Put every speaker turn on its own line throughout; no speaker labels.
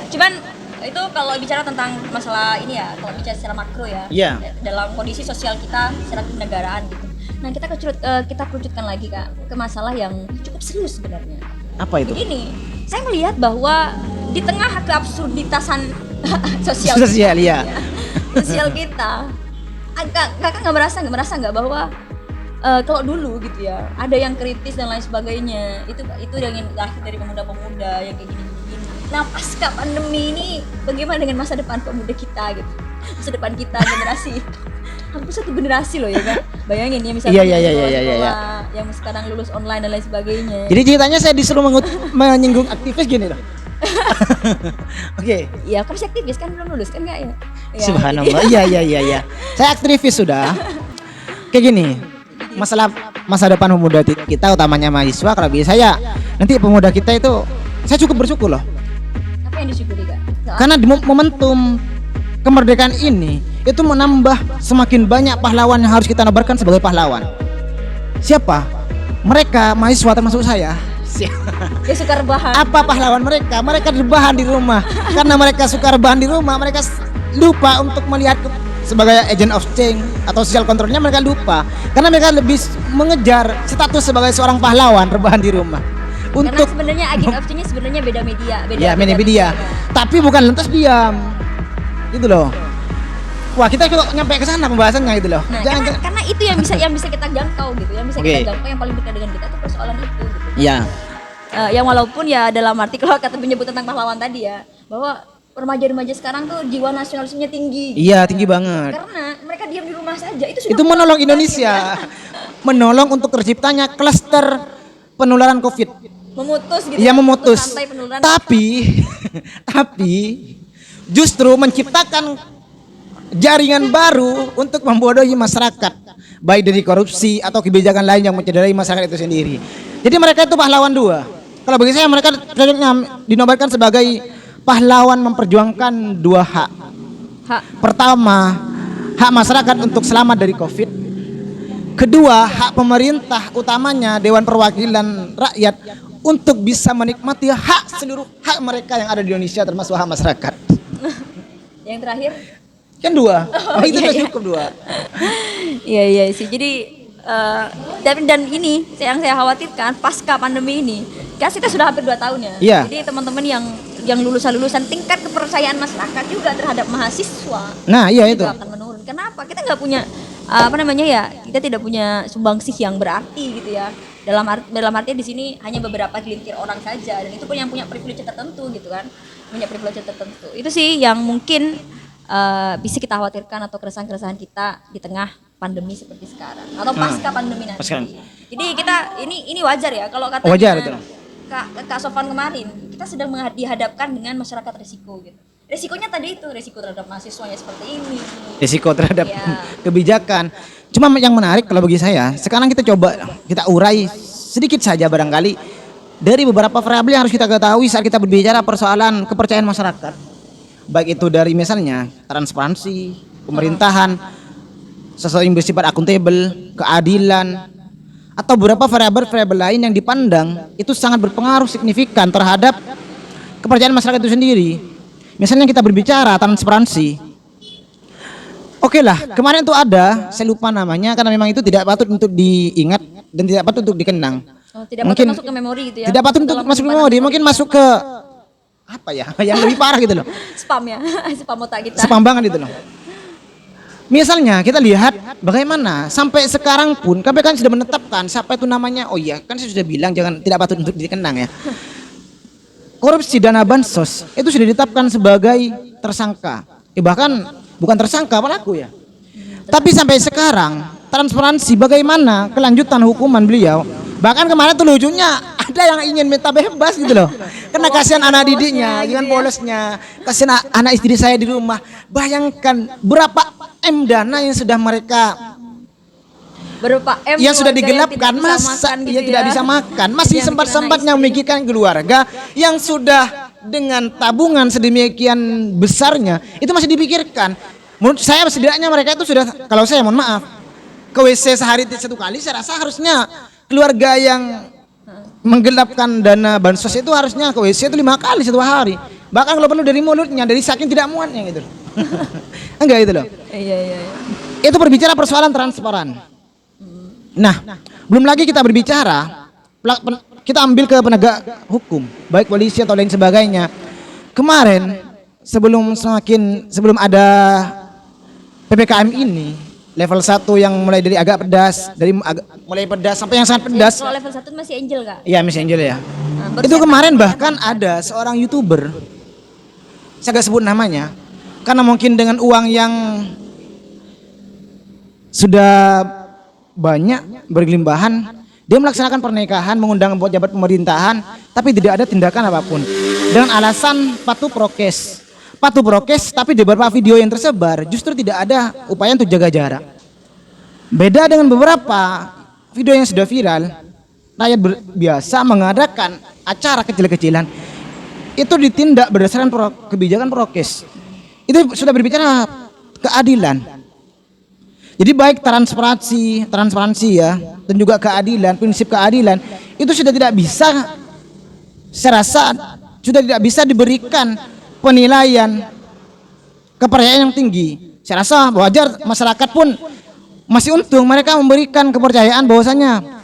Cuman itu kalau bicara tentang masalah ini ya, kalau bicara secara makro ya, dalam kondisi sosial kita secara kenegaraan gitu. Nah kita kerucutkan lagi Kak ke masalah yang cukup serius sebenarnya.
Apa itu?
Begini, saya melihat bahwa di tengah keabsurditasan sosial
ya.
Sosial kita, kakak nggak merasa nggak bahwa kalau dulu gitu ya, ada yang kritis dan lain sebagainya, itu yang lahir dari pemuda-pemuda yang kayak gini. Nah pasca pandemi ini bagaimana dengan masa depan pemuda kita gitu, masa depan kita generasi hampir satu generasi loh ya Kak, bayangin ya misalnya sekolah yang sekarang lulus online dan lain sebagainya.
Jadi ceritanya saya disuruh menyinggung aktivis gini loh. Oke.
Iya, kamu aktivis kan belum lulus kan Kak ya?
Subhanallah. Iya. Saya aktivis sudah. Kayak gini. Masalah masa depan pemuda kita utamanya mahasiswa, kalau bisa saya nanti pemuda kita itu saya cukup bersyukur loh.
Apa yang disyukuri Kak?
Karena di momentum kemerdekaan ini itu menambah semakin banyak pahlawan yang harus kita nobarkan sebagai pahlawan. Siapa? Mereka mahasiswa termasuk saya.
Dia suka rebahan.
Apa pahlawan mereka? Mereka rebahan di rumah. Karena mereka suka rebahan di rumah, mereka lupa untuk melihat sebagai agent of change atau social controlnya, mereka lupa. Karena mereka lebih mengejar status sebagai seorang pahlawan rebahan di rumah.
Karena sebenarnya agent of change sebenarnya beda media.
Media. Tapi bukan lantas diam. Gitu loh. Wah, kita kok nyampe ke sana pembahasannya gitu loh.
Nah, karena itu yang bisa kita jangkau gitu, yang bisa kita jangkau yang paling dekat dengan kita tuh persoalan itu gitu.
Iya.
Yang walaupun ya dalam arti kalau kata menyebut tentang pahlawan tadi ya, bahwa remaja-remaja sekarang tuh jiwa nasionalismenya tinggi.
Iya, tinggi banget.
Karena mereka diam di rumah saja
itu menolong Indonesia. Menolong untuk terciptanya klaster penularan Covid.
Memutus gitu.
Iya, memutus. Tapi justru menciptakan jaringan baru untuk membodohi masyarakat, baik dari korupsi atau kebijakan lain yang mencederai masyarakat itu sendiri. Jadi mereka itu pahlawan dua. Kalau bagi saya mereka cocoknya dinobatkan sebagai pahlawan memperjuangkan dua hak. Pertama, hak masyarakat untuk selamat dari Covid. Kedua, hak pemerintah utamanya Dewan Perwakilan Rakyat untuk bisa menikmati seluruh hak mereka yang ada di Indonesia termasuk hak masyarakat.
Yang terakhir
kan dua. Itu sudah cukup dua.
Iya sih. Jadi dan ini yang saya khawatirkan pasca pandemi ini, kan kita sudah hampir 2 tahun ya.
Iya.
Jadi teman-teman yang lulusan tingkat kepercayaan masyarakat juga terhadap mahasiswa.
Nah, iya itu
akan menurun. Kenapa? Kita nggak punya kita tidak punya sumbangsih yang berarti gitu ya. Dalam arti di sini hanya beberapa gelintir orang saja, dan itu pun yang punya privilege tertentu gitu kan. Punya privilege tertentu. Itu sih yang mungkin bisa kita khawatirkan atau keresahan-keresahan kita di tengah pandemi seperti sekarang atau pasca pandemi nanti. Jadi kita ini wajar ya kalau katanya
wajar, itu.
Kak Sofan kemarin, kita sedang dihadapkan dengan masyarakat risiko gitu. Risikonya tadi itu risiko terhadap mahasiswanya seperti ini.
Risiko terhadap kebijakan. Cuma yang menarik kalau bagi saya, sekarang kita coba kita urai sedikit saja barangkali dari beberapa variabel yang harus kita ketahui saat kita berbicara persoalan kepercayaan masyarakat. Baik itu dari misalnya transparansi, pemerintahan, sesuatu yang bersifat akuntabel, keadilan, atau beberapa variabel lain yang dipandang itu sangat berpengaruh signifikan terhadap kepercayaan masyarakat itu sendiri. Misalnya kita berbicara transparansi. Oke lah, kemarin itu ada, saya lupa namanya karena memang itu tidak patut untuk diingat dan tidak patut untuk dikenang.
Tidak patut masuk ke memori gitu ya.
Tidak patut untuk masuk ke memori, mungkin masuk ke apa ya, yang lebih parah gitu loh.
Spam ya, spam otak kita.
Spam banget gitu loh. Misalnya kita lihat bagaimana sampai sekarang pun KPK kan sudah menetapkan siapa itu namanya. Oh iya, kan saya sudah bilang tidak patut untuk dikenang ya. Korupsi dana bansos itu sudah ditetapkan sebagai tersangka. Bahkan bukan tersangka, pelaku ya. Tapi sampai sekarang transparansi bagaimana kelanjutan hukuman beliau. Bahkan kemarin tuh lucunya ada yang ingin minta bebas gitu loh. Karena kasihan anak didiknya, dengan polosnya, kasihan anak istri saya di rumah. Bayangkan berapa M dana yang sudah mereka yang sudah digelapkan, tidak bisa makan, masih sempat-sempatnya memikirkan keluarga yang sudah dengan tabungan sedemikian besarnya itu masih dipikirkan. Menurut saya setidaknya mereka itu sudah, kalau saya mohon maaf, ke WC sehari 1 kali, saya rasa harusnya keluarga yang menggelapkan dana bansos itu harusnya ke WC itu 5 kali satu hari. Bahkan kalau perlu dari mulutnya, dari saking tidak muatnya gitu. Enggak itu loh.
Iya, iya, iya.
Itu berbicara persoalan transparan. Nah, belum lagi kita berbicara, kita ambil ke penegak hukum, baik polisi atau lain sebagainya. Kemarin sebelum ada PPKM ini, level 1 yang mulai dari agak pedas, mulai pedas sampai yang sangat pedas.
Kalau level 1 masih Angel Kak.
Iya, Miss Angel ya.
Nah,
Itu kemarin bahkan ada seorang YouTuber, saya gak sebut namanya, karena mungkin dengan uang yang sudah banyak bergelimbahan, dia melaksanakan pernikahan, mengundang pejabat pemerintahan, tapi tidak ada tindakan apapun dengan alasan patuh prokes. Patuh prokes, tapi di beberapa video yang tersebar justru tidak ada upaya untuk jaga jarak. Beda dengan beberapa video yang sudah viral, rakyat biasa mengadakan acara kecil-kecilan itu ditindak berdasarkan kebijakan prokes. Itu sudah berbicara keadilan. Jadi baik transparansi ya, dan juga keadilan, prinsip keadilan itu sudah tidak bisa, saya rasa sudah tidak bisa diberikan penilaian kepercayaan yang tinggi. Saya rasa wajar masyarakat pun masih untung mereka memberikan kepercayaan bahwasanya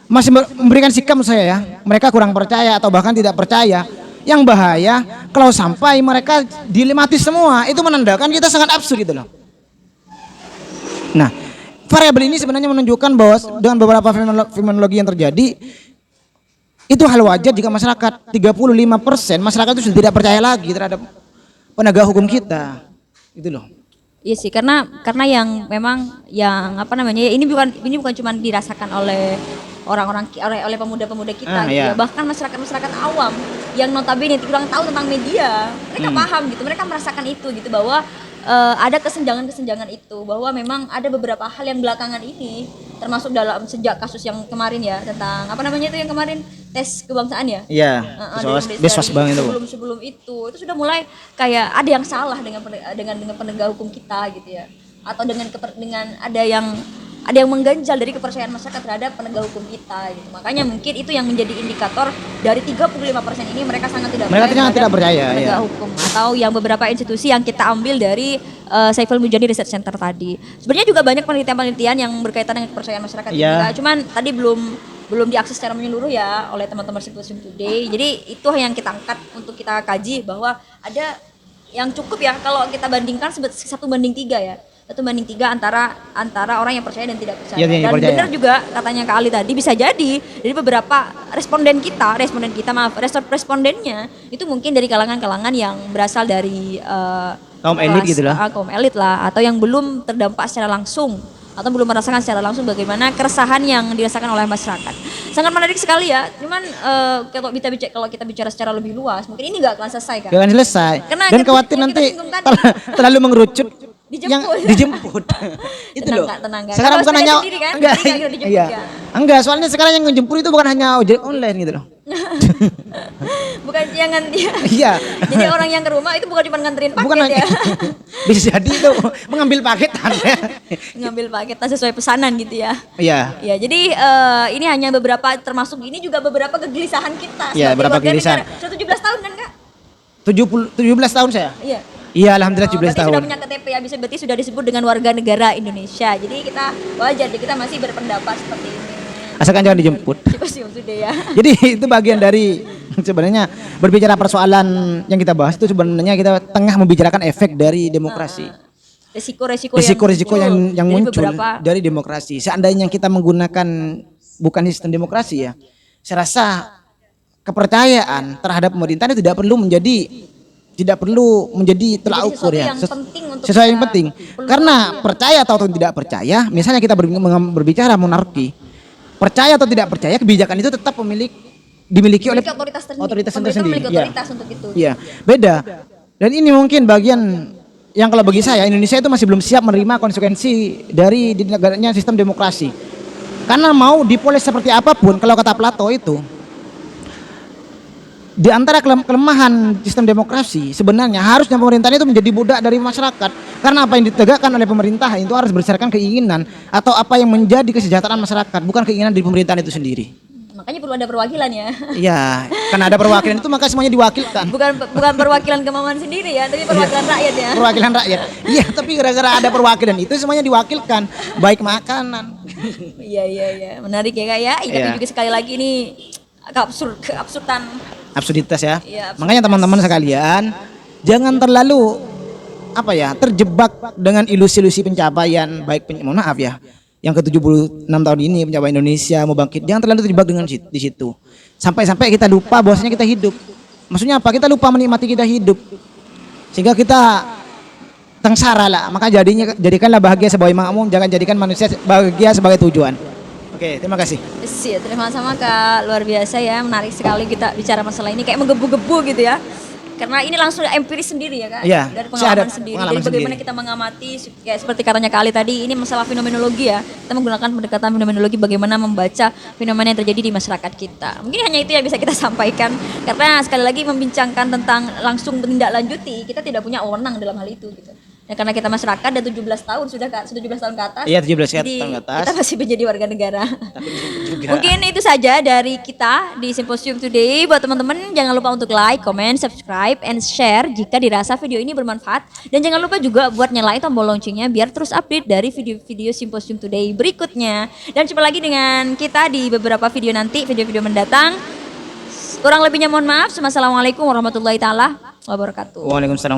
masih memberikan sikap saya ya, mereka kurang percaya atau bahkan tidak percaya. Yang bahaya kalau sampai mereka dilematis semua, itu menandakan kita sangat absurd gitu loh. Nah, variabel ini sebenarnya menunjukkan bahwa dengan beberapa fenomenologi yang terjadi, itu hal wajar jika masyarakat 35% masyarakat itu sudah tidak percaya lagi terhadap penegak hukum kita, gitu loh.
Iya sih, karena yang memang yang apa namanya, ini bukan cuma dirasakan oleh orang-orang oleh pemuda-pemuda kita gitu ya. Bahkan masyarakat awam yang notabene kurang tahu tentang media, mereka paham gitu, mereka merasakan itu gitu, bahwa ada kesenjangan itu, bahwa memang ada beberapa hal yang belakangan ini, termasuk dalam sejak kasus yang kemarin ya, tentang apa namanya itu yang kemarin tes kebangsaan ya.
Iya. Deswasbang itu.
Sebelum itu sudah mulai kayak ada yang salah dengan penegak hukum kita gitu ya, atau dengan ada yang mengganjal dari kepercayaan masyarakat terhadap penegak hukum kita gitu. Makanya mungkin itu yang menjadi indikator dari 35% ini mereka sangat tidak percaya penegak hukum, atau yang beberapa institusi yang kita ambil dari Saiful Mujani Research Center tadi. Sebenarnya juga banyak penelitian-penelitian yang berkaitan dengan kepercayaan masyarakat juga. Cuman tadi belum diakses secara menyeluruh ya oleh teman-teman Citizen Today. Jadi itu yang kita angkat untuk kita kaji, bahwa ada yang cukup ya kalau kita bandingkan 1:3 ya. 1:3 antara orang yang percaya dan tidak percaya. Ya, dan benar juga katanya Kak Ali tadi, bisa jadi dari beberapa respondennya itu mungkin dari kalangan-kalangan yang berasal dari
kaum elit gitu lah.
Kaum elit lah, atau yang belum terdampak secara langsung atau belum merasakan secara langsung bagaimana keresahan yang dirasakan oleh masyarakat. Sangat menarik sekali ya. Cuman kalau kita bicara secara lebih luas, mungkin ini nggak akan selesai kan?
Gak akan selesai. Dan khawatir nanti terlalu mengerucut. Dijemput. Itu loh.
Tenang.
Sekarang bukan hanya
kan?
Enggak, soalnya sekarang yang menjemput itu bukan hanya ojek online gitu loh.
Bukan jangan dia.
Iya.
Jadi orang yang ke rumah itu bukan cuma nganterin paket ya.
Bisa jadi itu mengambil paketan ya.
Ngambil paketan sesuai pesanan gitu ya.
Iya.
Ya, jadi ini hanya beberapa, termasuk ini juga beberapa kegelisahan kita.
Iya, beberapa kegelisahan.
Sudah 17 tahun kan Kak?
17 tahun saya.
Iya.
Iya, alhamdulillah 17 tahun.
Sudah punya KTP ya, berarti sudah disebut dengan warga negara Indonesia. Jadi kita wajar, kita masih berpendapat seperti ini.
Asalkan jangan dijemput.
Sudah ya.
Jadi itu bagian dari sebenarnya berbicara persoalan yang kita bahas itu sebenarnya kita tengah membicarakan efek dari demokrasi. Risiko-risiko yang muncul dari demokrasi. Seandainya kita menggunakan bukan sistem demokrasi ya, saya rasa kepercayaan terhadap pemerintahan itu tidak perlu menjadi tolak ukur ya. Sesuatu yang penting. Karena percaya atau tidak percaya, misalnya kita berbicara monarki, percaya atau tidak percaya, kebijakan itu tetap dimiliki oleh otoritas tersendiri.
Untuk itu.
Iya, beda. Dan ini mungkin bagian yang kalau bagi saya Indonesia itu masih belum siap menerima konsekuensi dari di negaranya sistem demokrasi. Karena mau dipoles seperti apapun, kalau kata Plato itu, di antara kelemahan sistem demokrasi sebenarnya harusnya pemerintahan itu menjadi budak dari masyarakat, karena apa yang ditegakkan oleh pemerintah itu harus berdasarkan keinginan atau apa yang menjadi kesejahteraan masyarakat, bukan keinginan dari pemerintahan itu sendiri.
Makanya perlu perlu ada perwakilan ya.
Iya, karena ada perwakilan itu maka semuanya diwakilkan.
Bukan perwakilan kemauan sendiri ya, tapi perwakilan rakyat ya.
Perwakilan rakyat. Iya, tapi gara-gara ada perwakilan itu semuanya diwakilkan, baik makanan.
Iya. Menarik ya Kak ya. Tapi
Iya.
juga sekali lagi ini keabsurdan.
Absurditas ya.
Iya, absurditas.
Makanya teman-teman sekalian, jangan terlalu terjebak dengan ilusi-ilusi pencapaian baik mohon maaf ya. Yang ke-76 tahun ini pencapaian Indonesia mau bangkit. Jangan terlalu terjebak dengan di situ. Sampai-sampai kita lupa bahwasanya kita hidup. Maksudnya apa? Kita lupa menikmati kita hidup. Sehingga kita sengsara lah. Maka jadikanlah bahagia sebagai makmum, jangan jadikan manusia bahagia sebagai tujuan. Oke, terima kasih.
Iya, terima sama Kak. Luar biasa ya, menarik sekali kita bicara masalah ini kayak menggebu-gebu gitu ya. Karena ini langsung empiris sendiri ya Kak,
Iya,
dari
saya ada
pengalaman sendiri.
pengalaman
Jadi bagaimana
sendiri.
kita mengamati, ya seperti katanya Kak Ali tadi, ini masalah fenomenologi ya. Kita menggunakan pendekatan fenomenologi bagaimana membaca fenomena yang terjadi di masyarakat kita. Mungkin hanya itu yang bisa kita sampaikan. Karena sekali lagi membincangkan tentang langsung menindaklanjuti, kita tidak punya wewenang dalam hal itu gitu. Ya karena kita masyarakat dan 17 tahun sudah 17 tahun ke atas.
Iya, 17
Jadi
tahun ke atas.
kita masih menjadi warga negara.
Juga.
Mungkin itu saja dari kita di Symposium Today. Buat teman-teman jangan lupa untuk like, comment, subscribe, and share jika dirasa video ini bermanfaat. Dan jangan lupa juga buat nyalain tombol loncengnya biar terus update dari video-video Symposium Today berikutnya. Dan jumpa lagi dengan kita di beberapa video nanti, video-video mendatang. Kurang lebihnya mohon maaf. Wassalamualaikum warahmatullahi taala wabarakatuh.
Waalaikumsalam.